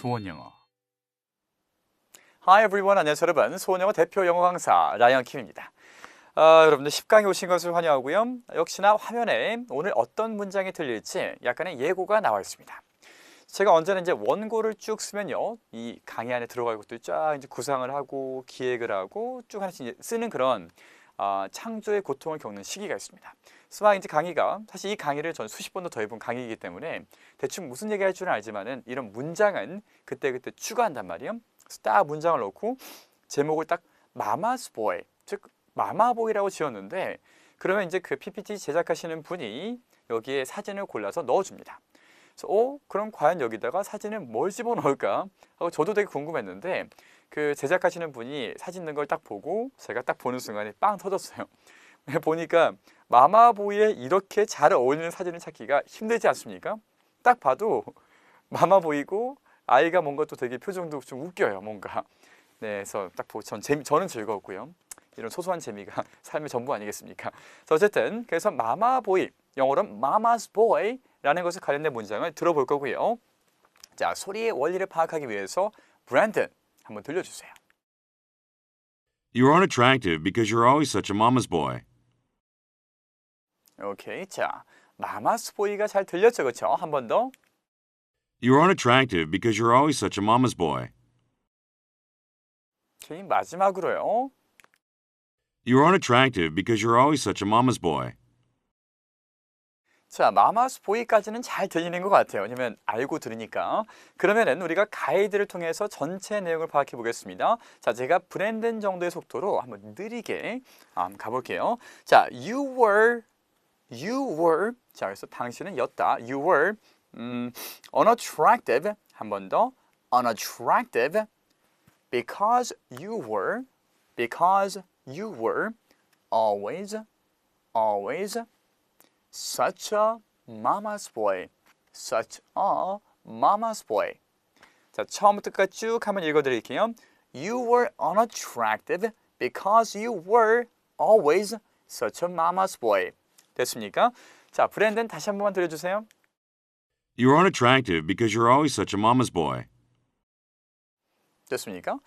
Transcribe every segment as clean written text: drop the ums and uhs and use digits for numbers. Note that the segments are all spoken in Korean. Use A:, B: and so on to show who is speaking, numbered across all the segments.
A: 수원영어.
B: Hi everyone, 안녕하세요 여러분. 수원영어 대표 영어 강사 라이언 킴입니다. 여러분들 10강에 오신 것을 환영하고요. 역시나 화면에 오늘 어떤 문장이 들릴지 약간의 예고가 나와 있습니다. 제가 언제나 이제 원고를 쭉 쓰면요, 이 강의 안에 들어갈 것들 쫙 이제 구상을 하고 기획을 하고 쭉 하나씩 이제 쓰는 그런 창조의 고통을 겪는 시기가 있습니다. 그래서 이제 강의가 사실 이 강의를 전 수십 번도 더 해본 강의이기 때문에 대충 무슨 얘기할 줄은 알지만은 이런 문장은 그때그때 추가한단 말이에요. 그래서 딱 문장을 넣고 제목을 딱 마마스 보이, 즉 마마보이라고 지었는데, 그러면 이제 그 PPT 제작하시는 분이 여기에 사진을 골라서 넣어줍니다. 그래서 그럼 과연 여기다가 사진을 뭘 집어넣을까 하고 저도 되게 궁금했는데, 그 제작하시는 분이 사진 넣은 걸 딱 보고 제가 딱 보는 순간에 빵 터졌어요. 보니까 마마보이에 이렇게 잘 어울리는 사진을 찾기가 힘들지 않습니까? 딱 봐도 마마보이고 아이가 뭔가 또 되게 표정도 좀 웃겨요, 뭔가. 네, 그래서 딱 보고 저는 즐거웠고요. 이런 소소한 재미가 삶의 전부 아니겠습니까? 어쨌든 그래서 마마보이, 영어로 마마's boy라는 것에 관련된 문장을 들어볼 거고요. 자, 소리의 원리를 파악하기 위해서 브랜든 한번 들려주세요.
C: You aren't attractive because you're always such a mama's boy.
B: 오케이, 자, 마마's boy가 잘 들렸죠, 그렇죠? 한 번 더.
C: You aren't attractive because you're always such a mama's boy.
B: 오케이, 마지막으로요.
C: You aren't attractive because you're always such a mama's boy.
B: 자, 마마스 보이까지는 잘 들리는 것 같아요. 왜냐면 알고 들으니까. 그러면은 우리가 가이드를 통해서 전체 내용을 파악해 보겠습니다. 자, 제가 브랜든 정도의 속도로 한번 느리게 가볼게요. 자, you were. 자, 그래서 당신은 였다. You were unattractive. 한 번 더. unattractive because you were always such a mama's boy. 자, 처음부터 끝까지 쭉 한번 읽어드릴게요. You were unattractive because you were always such a mama's boy. 됐습니까? 자, 브랜든 다시 한 번만 들려주세요.
C: You aren't attractive because you're always such a mama's boy.
B: 됐습니까?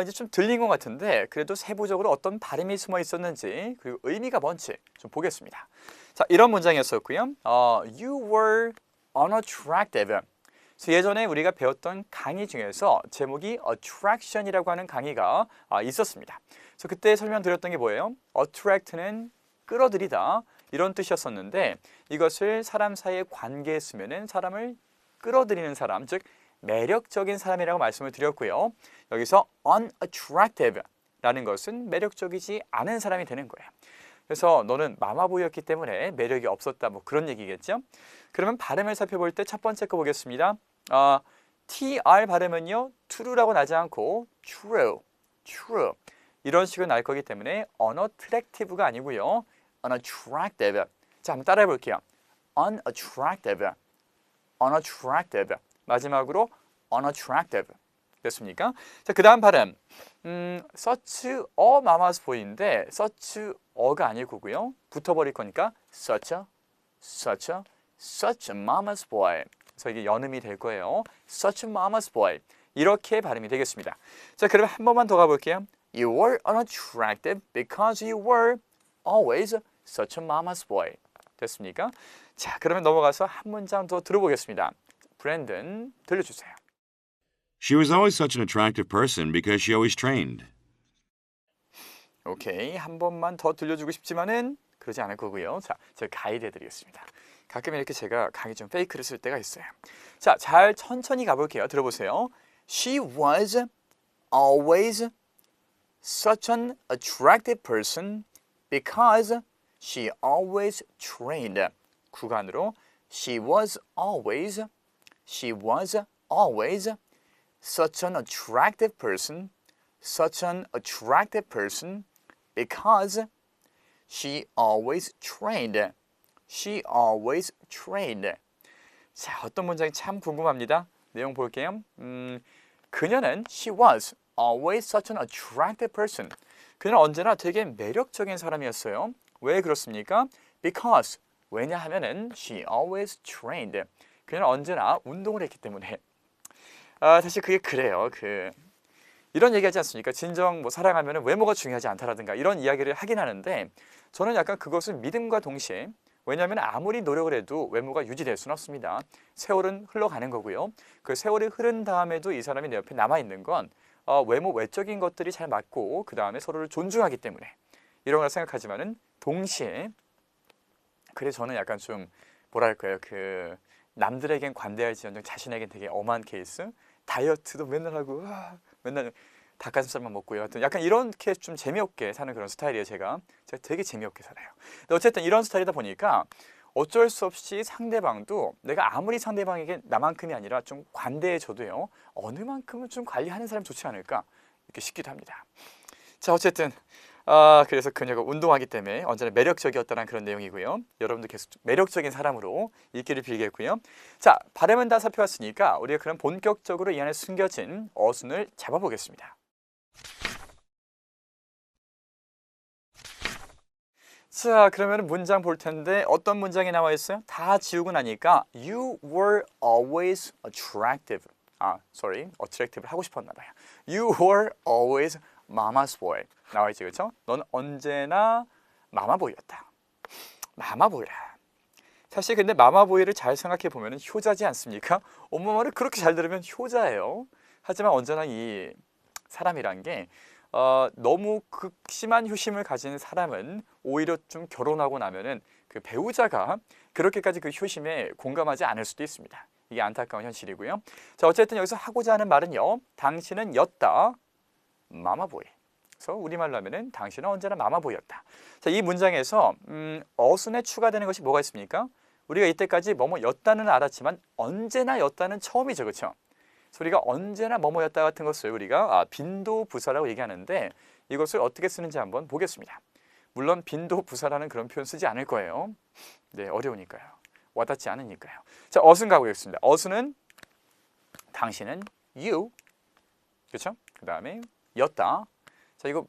B: 이제 좀 들린 것 같은데 그래도 세부적으로 어떤 발음이 숨어 있었는지 그리고 의미가 뭔지 좀 보겠습니다. 자, 이런 문장이었었고요. You were unattractive. 그래서 예전에 우리가 배웠던 강의 중에서 제목이 attraction이라고 하는 강의가 있었습니다. 그래서 그때 설명드렸던 게 뭐예요? attract는 끌어들이다 이런 뜻이었었는데, 이것을 사람 사이의 관계에 쓰면은 사람을 끌어들이는 사람, 즉 매력적인 사람이라고 말씀을 드렸고요. 여기서 unattractive라는 것은 매력적이지 않은 사람이 되는 거예요. 그래서 너는 마마보이였기 때문에 매력이 없었다, 뭐 그런 얘기겠죠. 그러면 발음을 살펴볼 때 첫 번째 거 보겠습니다. TR 발음은요, true라고 나지 않고 true 이런 식으로 날 거기 때문에 unattractive가 아니고요, unattractive. 자, 한번 따라해 볼게요. unattractive. 마지막으로 unattractive. 됐습니까? 자, 그 다음 발음. such a mama's boy인데 such a가 아니고요, 붙어버릴 거니까 such a mama's boy. 그래서 이게 연음이 될 거예요. such a mama's boy. 이렇게 발음이 되겠습니다. 자, 그러면 한 번만 더 가볼게요. You were unattractive because you were always such a mama's boy. 됐습니까? 자, 그러면 넘어가서 한 문장 더 들어보겠습니다. 브랜든, 들려주세요.
C: She was always such an attractive person because she always trained.
B: 오케이, 한 번만 더 들려주고 싶지만은 그러지 않을 거고요. 자, 제가 가이드 해드리겠습니다. 가끔 이렇게 제가 강의 좀 페이크를 쓸 때가 있어요. 자, 잘 천천히 가볼게요. 들어보세요. She was always such an attractive person because she always trained. 구간으로 She was always such an attractive person because she always trained. 자, 어떤 문장이 참 궁금합니다. 내용 볼게요. 그녀는 she was always such an attractive person. 그녀는 언제나 되게 매력적인 사람이었어요. 왜 그렇습니까? Because 왜냐하면은 she always trained. 그녀는 언제나 운동을 했기 때문에. 사실 그게 그래요. 이런 얘기하지 않습니까? 진정 뭐 사랑하면 외모가 중요하지 않다라든가 이런 이야기를 하긴 하는데 저는 약간 그것은 믿음과 동시에 왜냐하면 아무리 노력을 해도 외모가 유지될 수는 없습니다. 세월은 흘러가는 거고요. 그 세월이 흐른 다음에도 이 사람이 내 옆에 남아있는 건 외모 외적인 것들이 잘 맞고 그 다음에 서로를 존중하기 때문에 이런 걸 생각하지만은 동시에 그래 저는 약간 좀 뭐랄까요 남들에겐 관대할지언정 자신에겐 되게 엄한 케이스 다이어트도 맨날 하고 맨날 닭가슴살만 먹고요. 하여튼 약간 이렇게 좀 재미없게 사는 그런 스타일이에요. 제가 되게 재미없게 살아요. 근데 어쨌든 이런 스타일이다 보니까 어쩔 수 없이 상대방도 내가 아무리 상대방에게 나만큼이 아니라 좀 관대해져도요. 어느 만큼은 좀 관리하는 사람이 좋지 않을까 이렇게 싶기도 합니다. 자 어쨌든 그래서 그녀가 운동하기 때문에 언제나 매력적이었다는 그런 내용이고요. 여러분도 계속 매력적인 사람으로 있기를 빌겠고요. 자 바램은 다 살펴봤으니까 우리가 그럼 본격적으로 이 안에 숨겨진 어순을 잡아보겠습니다. 자 그러면 문장 볼 텐데 어떤 문장이 나와 있어요? 다 지우고 나니까 You were always attractive. attractive 하고 싶었나 봐요. You were always mama's boy. 나와 있지 그렇죠? 넌 언제나 마마보이였다. 마마보이라. 사실 근데 마마보이를 잘 생각해 보면 효자지 않습니까? 엄마 말을 그렇게 잘 들으면 효자예요. 하지만 언제나 이 사람이란 게 너무 극심한 효심을 가진 사람은 오히려 좀 결혼하고 나면은 그 배우자가 그렇게까지 그 효심에 공감하지 않을 수도 있습니다. 이게 안타까운 현실이고요. 자 어쨌든 여기서 하고자 하는 말은요. 당신은 였다 마마보이. 그래서 우리말로 하면은 당신은 언제나 마마보이였다. 자, 이 문장에서 어순에 추가되는 것이 뭐가 있습니까? 우리가 이때까지 뭐뭐였다는 알았지만 언제나 였다는 처음이죠, 그렇죠? 그래서 우리가 언제나 뭐뭐였다 같은 것을 우리가 빈도부사라고 얘기하는데 이것을 어떻게 쓰는지 한번 보겠습니다. 물론 빈도부사라는 그런 표현 쓰지 않을 거예요. 네, 어려우니까요. 와닿지 않으니까요. 자, 어순 가보겠습니다. 어순은 당신은 you, 그렇죠? 그 다음에 였다. 자, 이거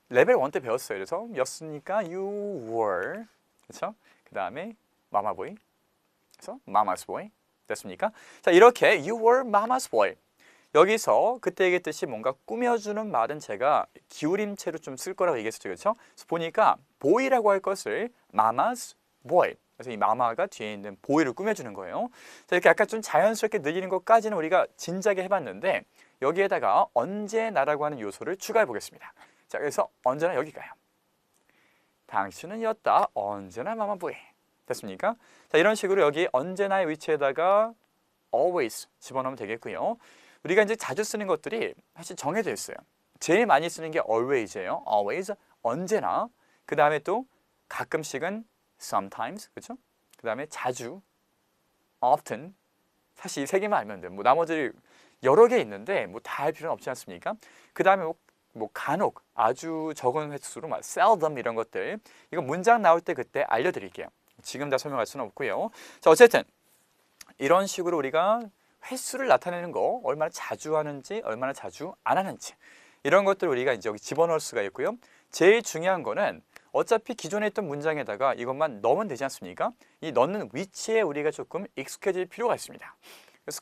B: 레벨 1 때 배웠어요. 그래서 였으니까 you were, 그렇죠? 그 다음에 마마보이, 그래서 mama's boy. 됐습니까? 자 이렇게 you were mama's boy. 여기서 그때 얘기했듯이 뭔가 꾸며주는 말은 제가 기울임체로 좀 쓸 거라고 얘기했었죠. 그렇죠? 그래서 보니까 boy라고 할 것을 mama's boy. 그래서 이 마마가 뒤에 있는 boy를 꾸며주는 거예요. 자 이렇게 약간 좀 자연스럽게 늘리는 것까지는 우리가 진작에 해봤는데 여기에다가 언제나라고 하는 요소를 추가해 보겠습니다. 자 그래서 언제나 여기 가요. 당신은 였다 언제나 마마보이. 됐습니까? 자 이런 식으로 여기 언제나의 위치에다가 always 집어넣으면 되겠고요. 우리가 이제 자주 쓰는 것들이 사실 정해져 있어요. 제일 많이 쓰는 게 always예요. always 언제나. 그 다음에 또 가끔씩은 sometimes 그렇죠? 그 다음에 자주 often. 사실 이 세 개만 알면 돼요. 뭐 나머지 여러 개 있는데 뭐 다 할 필요는 없지 않습니까? 그 다음에 뭐 간혹 아주 적은 횟수로 막 seldom 이런 것들 이거 문장 나올 때 그때 알려드릴게요. 지금 다 설명할 수는 없고요. 자 어쨌든 이런 식으로 우리가 횟수를 나타내는 거 얼마나 자주 하는지 얼마나 자주 안 하는지 이런 것들 우리가 이제 여기 집어넣을 수가 있고요. 제일 중요한 거는 어차피 기존에 있던 문장에다가 이것만 넣으면 되지 않습니까? 이 넣는 위치에 우리가 조금 익숙해질 필요가 있습니다. 그래서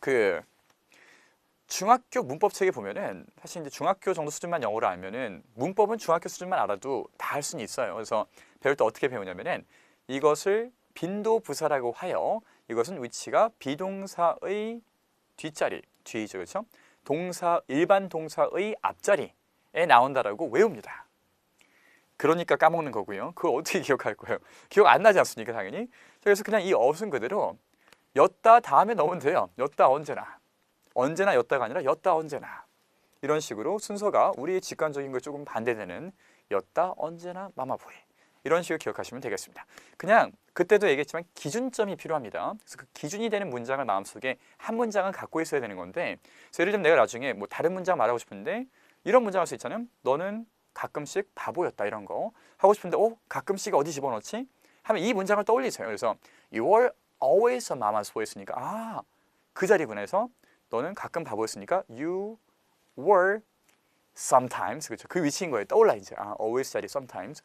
B: 중학교 문법 책에 보면은 사실 이제 중학교 정도 수준만 영어를 알면은 문법은 중학교 수준만 알아도 다 할 수는 있어요. 그래서 배울 때 어떻게 배우냐면은 이것을 빈도부사라고 하여 이것은 위치가 비동사의 뒷자리, 뒤죠, 그렇죠? 일반 동사의 앞자리에 나온다라고 외웁니다. 그러니까 까먹는 거고요. 그걸 어떻게 기억할 거예요? 기억 안 나지 않습니까, 당연히? 그래서 그냥 이 어순 그대로 였다 다음에 넣으면 돼요. 였다 언제나. 언제나 였다가 아니라 였다 언제나. 이런 식으로 순서가 우리의 직관적인 것 조금 반대되는 였다 언제나 마마보이. 이런 식으로 기억하시면 되겠습니다. 그냥 그때도 얘기했지만 기준점이 필요합니다. 그래서 그 기준이 되는 문장을 마음속에 한 문장은 갖고 있어야 되는 건데 그래서 예를 들면 내가 나중에 뭐 다른 문장 말하고 싶은데 이런 문장 할 수 있잖아요. 너는 가끔씩 바보였다 이런 거 하고 싶은데 가끔씩 어디 집어넣지? 하면 이 문장을 떠올리세요. 그래서 You were always a mama's boy 했으니까 그 자리구나 해서 너는 가끔 바보였으니까 You were sometimes 그렇죠. 그 위치인 거예요. 떠올라 이제 always 자리 sometimes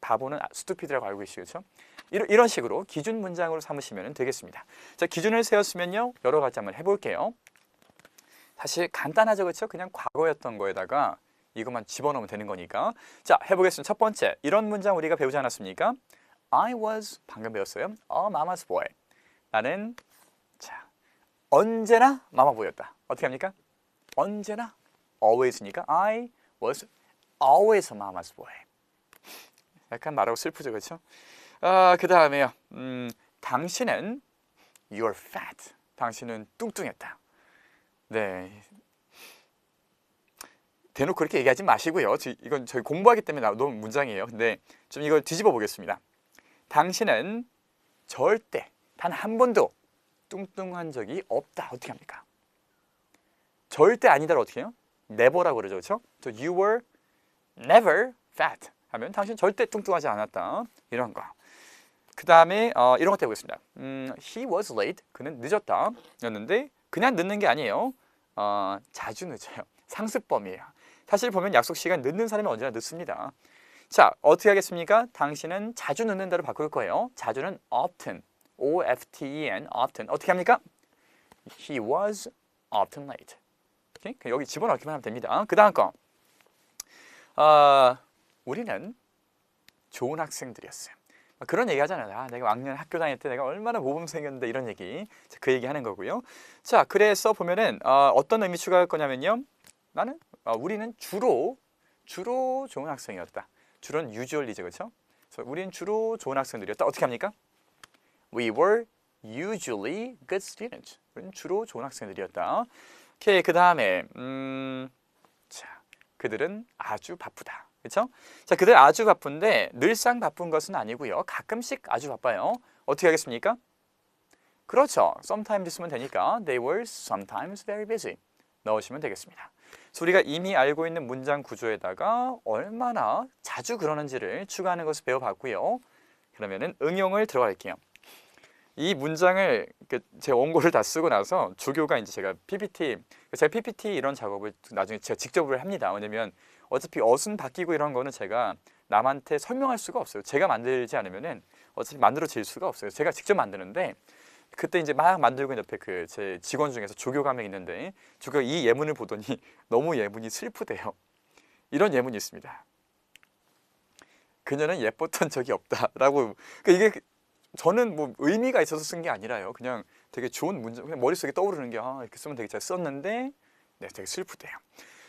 B: 바보는 stupid라고 알고 계시죠? 이런 식으로 기준 문장으로 삼으시면 되겠습니다. 자, 기준을 세웠으면요. 여러 가지 한번 해볼게요. 사실 간단하죠, 그렇죠? 그냥 과거였던 거에다가 이것만 집어넣으면 되는 거니까. 자, 해보겠습니다. 첫 번째, 이런 문장 우리가 배우지 않았습니까? I was, 방금 배웠어요. A mama's boy. 나는 자 언제나 마마보이였다. 어떻게 합니까? 언제나 always니까 I was always a mama's boy. 약간 말하고 슬프죠, 그렇죠? 그 다음에요. 당신은 you're fat. 당신은 뚱뚱했다. 네. 대놓고 그렇게 얘기하지 마시고요. 이건 저희 공부하기 때문에 나온 문장이에요. 근데 좀 이걸 뒤집어 보겠습니다. 당신은 절대 단 한 번도 뚱뚱한 적이 없다. 어떻게 합니까? 절대 아니다를 어떻게 해요? never라고 그러죠, 그렇죠? So you were never fat 하면 당신 절대 뚱뚱하지 않았다. 이런 거. 그 다음에 이런 것도 해보겠습니다. He was late. 그는 늦었다. 였는데 그냥 늦는 게 아니에요. 자주 늦어요. 상습범이에요. 사실 보면 약속 시간 늦는 사람이 언제나 늦습니다. 자, 어떻게 하겠습니까? 당신은 자주 늦는다로 바꿀 거예요. 자주는 often. O-F-T-E-N, often. 어떻게 합니까? He was often late. 오케이? 여기 집어넣기만 하면 됩니다. 그 다음 거. 우리는 좋은 학생들이었어요. 그런 얘기 하잖아요. 내가 왕년 학교 다닐 때 내가 얼마나 모범생이었는데 이런 얘기. 그 얘기 하는 거고요. 자, 그래서 보면은 어떤 의미 추가할 거냐면요. 우리는 주로 좋은 학생이었다. 주로는 usually죠, 그렇죠? 그래서 우리는 주로 좋은 학생들이었다. 어떻게 합니까? We were usually good students. 우리는 주로 좋은 학생들이었다. 오케이, 그 다음에 자, 그들은 아주 바쁘다. 그렇죠? 자, 그들 아주 바쁜데 늘상 바쁜 것은 아니고요. 가끔씩 아주 바빠요. 어떻게 하겠습니까? 그렇죠. sometimes 쓰면 되니까 they were sometimes very busy. 넣으시면 되겠습니다. 그래서 우리가 이미 알고 있는 문장 구조에다가 얼마나 자주 그러는지를 추가하는 것을 배워봤고요. 그러면은 응용을 들어갈게요. 이 문장을 제 원고를 다 쓰고 나서 조교가 이제 제가 PPT 이런 작업을 나중에 제가 직접을 합니다. 왜냐면 어차피 어순 바뀌고 이런 거는 제가 남한테 설명할 수가 없어요. 제가 만들지 않으면은 어차피 만들어질 수가 없어요. 제가 직접 만드는데 그때 이제 막 만들고 옆에 제 직원 중에서 조교가 한 명 있는데 조교가 이 예문을 보더니 너무 예문이 슬프대요. 이런 예문이 있습니다. 그녀는 예뻤던 적이 없다라고. 이게 저는 뭐 의미가 있어서 쓴 게 아니라요. 그냥 되게 좋은 문장, 그냥 머릿속에 떠오르는 게 이렇게 쓰면 되게 잘 썼는데 네, 되게 슬프대요.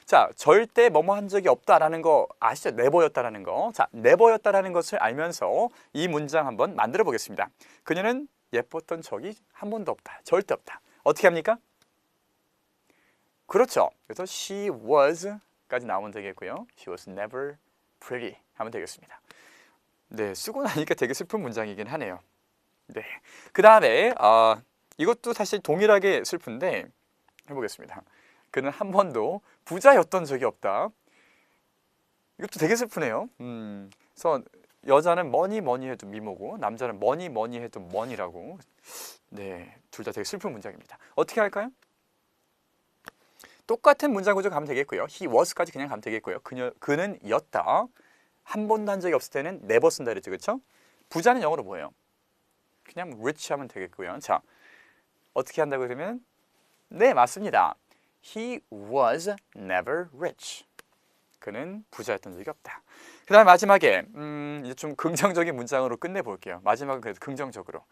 B: 자, 절대 뭐뭐 한 적이 없다라는 거 아시죠? never였다라는 거. 자, never였다라는 것을 알면서 이 문장 한번 만들어 보겠습니다. 그녀는 예뻤던 적이 한 번도 없다. 절대 없다. 어떻게 합니까? 그렇죠. 그래서 she was까지 나오면 되겠고요. She was never pretty 하면 되겠습니다. 네, 쓰고 나니까 되게 슬픈 문장이긴 하네요. 네, 그 다음에 이것도 사실 동일하게 슬픈데 해보겠습니다. 그는 한 번도 부자였던 적이 없다. 이것도 되게 슬프네요. 그래서 여자는 뭐니 해도 미모고 남자는 뭐니 해도 머니라고. 네, 둘 다 되게 슬픈 문장입니다. 어떻게 할까요? 똑같은 문장 구조 가면 되겠고요. He was까지 그냥 가면 되겠고요. 그는 였다. 한 번도 한 적이 없을 때는 never 쓴다 그랬죠, 그렇죠? 부자는 영어로 뭐예요? 그냥 rich 하면 되겠고요. 자, 어떻게 한다고 그러면 네, 맞습니다. He was never rich. 그는 부자였던 적이 없다. 그 다음에 마지막에 이제 좀 긍정적인 문장으로 끝내볼게요. 마지막은 그래도 긍정적으로.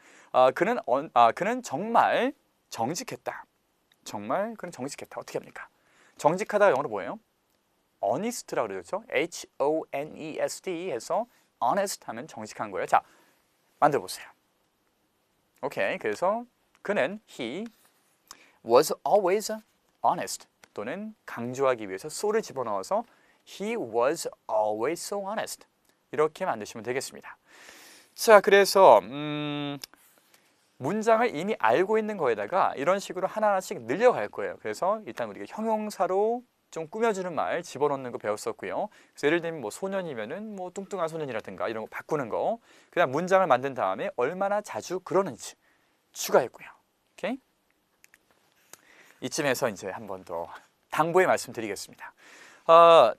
B: 그는 정말 정직했다. 정말 그는 정직했다. 어떻게 합니까? 정직하다 영어로 뭐예요? honest라고 그러죠. H-O-N-E-S-T 해서 honest 하면 정직한 거예요. 자, 만들어 보세요. 오케이. 그래서 그는 he was always honest 또는 강조하기 위해서 so를 집어넣어서 he was always so honest 이렇게 만드시면 되겠습니다. 자, 그래서 문장을 이미 알고 있는 거에다가 이런 식으로 하나하나씩 늘려갈 거예요. 그래서 일단 우리가 형용사로 좀 꾸며주는 말 집어넣는 거 배웠었고요. 그래서 예를 들면 뭐 소년이면은 뭐 뚱뚱한 소년이라든가 이런 거 바꾸는 거. 그다음 문장을 만든 다음에 얼마나 자주 그러는지 추가했고요. 오케이? 이쯤에서 이제 한 번 더 당부의 말씀드리겠습니다.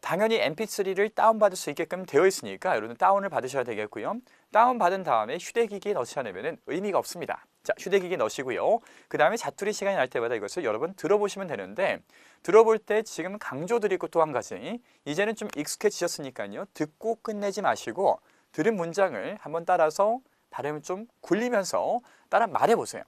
B: 당연히 mp3를 다운받을 수 있게끔 되어 있으니까 여러분 다운을 받으셔야 되겠고요. 다운받은 다음에 휴대기기에 넣지 않으면 의미가 없습니다. 자, 휴대기기에 넣으시고요. 그 다음에 자투리 시간이 날 때마다 이것을 여러분 들어보시면 되는데 들어볼 때 지금 강조드리고 또 한 가지 이제는 좀 익숙해지셨으니까요. 듣고 끝내지 마시고 들은 문장을 한번 따라서 발음을 좀 굴리면서 따라 말해보세요.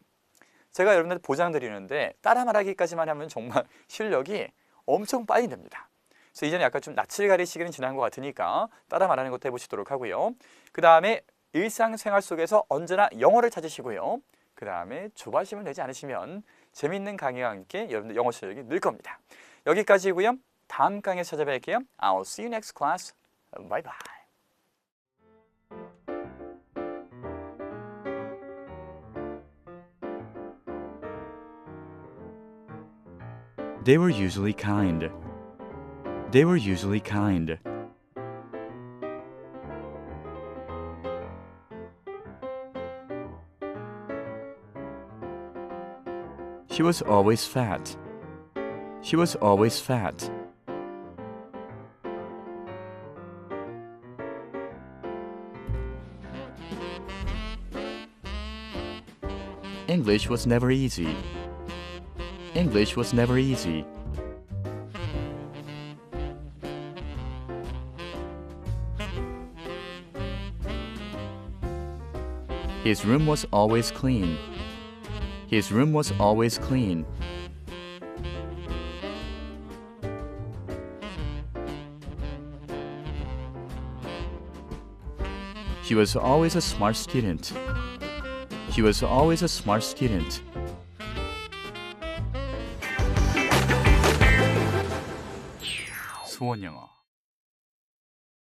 B: 제가 여러분들 보장드리는데 따라 말하기까지만 하면 정말 실력이 엄청 빨리 됩니다. 그래서 이제는 약간 좀 낯을 가릴 시기는 지난 것 같으니까 따라 말하는 것도 해보시도록 하고요. 그 다음에 일상생활 속에서 언제나 영어를 찾으시고요. 그 다음에 조바심을 내지 않으시면 재미있는 강의와 함께 여러분들 영어 실력이 늘 겁니다. 여기까지고요. 다음 강의에서 찾아뵐게요. I'll see you next class. Bye bye.
A: They were usually kind. They were usually kind. He was always fat. He was always fat. English was never easy. English was never easy. His room was always clean. His room was always clean. He was always a smart student. He was always a smart student.
B: 수원 영어